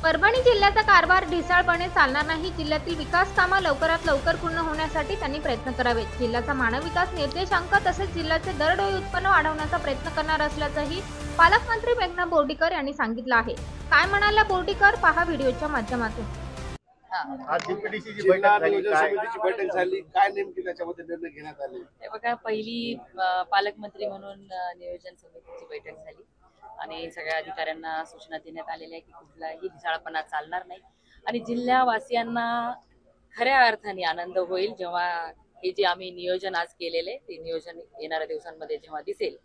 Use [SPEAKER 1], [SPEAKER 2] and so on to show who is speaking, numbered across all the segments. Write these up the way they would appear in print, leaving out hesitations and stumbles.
[SPEAKER 1] परभणी जिल्ह्याचा कारभार ढिसाळपणे चालणार नाही. जिल्ह्यातील विकास कामं लवकरात लवकर पूर्ण होण्यासाठी त्यांनी प्रयत्न करावेत. जिल्ह्याचा मानव विकास निर्देशांक तसेच जिल्ह्याचे दरडोई उत्पन्न वाढवण्याचा प्रयत्न करणार असल्याचंही पालकमंत्री मेघना बोर्डीकर यांनी सांगितलं आहे. काय म्हणाल्या बोर्डीकर, पहा व्हिडिओच्या माध्यमातून.
[SPEAKER 2] आज डीपीडीसीची
[SPEAKER 3] जिल्हा
[SPEAKER 2] बैठक झाली,
[SPEAKER 3] नियोजन
[SPEAKER 2] काय
[SPEAKER 3] समितीची बैठक झाली, काय नेमकी त्याच्यामध्ये निर्णय घेण्यात आले?
[SPEAKER 4] हे बघा, पहिली पालकमंत्री म्हणून नियोजन समितीची बैठक झाली आणि सगळ्या अधिकाऱ्यांना सूचना देण्यात आलेल्या आहे की कुठलाही ढिसाळपणा चालणार नाही आणि जिल्हावासियांना खऱ्या अर्थाने आनंद होईल जेव्हा हे जे आम्ही नियोजन आज केलेले ते नियोजन येणाऱ्या दिवसांमध्ये जेव्हा दिसेल.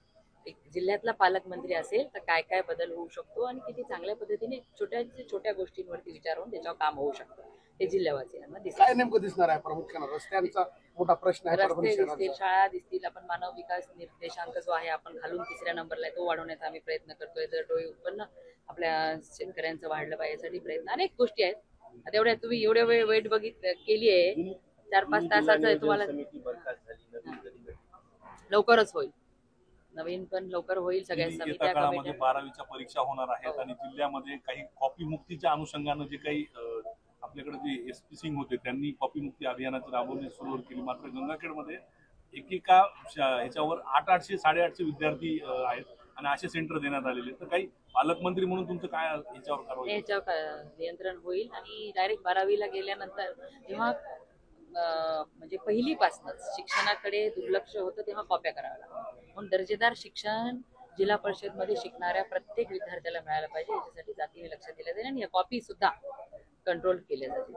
[SPEAKER 4] एक जिल्ह्यातला पालकमंत्री असेल तर काय काय बदल होऊ शकतो आणि किती चांगल्या पद्धतीने छोट्या गोष्टींवरती विचारून त्याच्यावर काम होऊ शकतं ते जिल्हावासियांना दिसेल.
[SPEAKER 3] काय नेमकं दिसणार आहे? प्रामुख्याने रस्त्यांचा मोठा प्रश्न आहे. परभणी
[SPEAKER 4] रस्ते
[SPEAKER 3] शहराचा.
[SPEAKER 4] दिसतील, शाळा दिसतील. आपण मानव विकास निर्देशांक जो आहे आपण घालून 3ऱ्या नंबरला तो वाढवण्याचा आम्ही प्रयत्न करतोय. दरडोई उत्पन्न आपल्या शेतकऱ्यांचं वाढलं पाहिजे यासाठी प्रयत्न अनेक गोष्टी आहेत. आता एवढ्या तुम्ही एवढ्या वेळ वेट केली आहे, 4-5 तासाचं आहे. तुम्हाला लवकरच होईल, नवीन पण लवकर होईल. सगळ्या
[SPEAKER 5] येत्या काळामध्ये 12वीच्या परीक्षा होणार आहेत आणि जिल्ह्यामध्ये काही कॉपी मुक्तीच्या अनुषंगानं जे काही आपल्याकडे जे एसपी सिंग होते त्यांनी कॉपी मुक्ती अभियानाची राबवणी सुरू केली. मात्र गंगाखेडमध्ये एकेका ह्याच्यावर 800 850 विद्यार्थी आहेत आणि असे सेंटर देण्यात आलेले. तर काही पालकमंत्री म्हणून तुमचं काय ह्याच्यावर कारवाई?
[SPEAKER 4] ह्याच्यावर नियंत्रण होईल आणि डायरेक्ट 12वीला गेल्यानंतर जेव्हा म्हणजे पहिलीपासूनच शिक्षणाकडे दुर्लक्ष होतं तेव्हा कॉप्या कराव्या लागतात. म्हणून दर्जेदार शिक्षण जिल्हा परिषदमध्ये शिकणाऱ्या प्रत्येक विद्यार्थ्याला मिळालं पाहिजे. याच्यासाठी जातीने लक्ष दिलं जाईल आणि या कॉपी सुद्धा कंट्रोल केल्या जातील.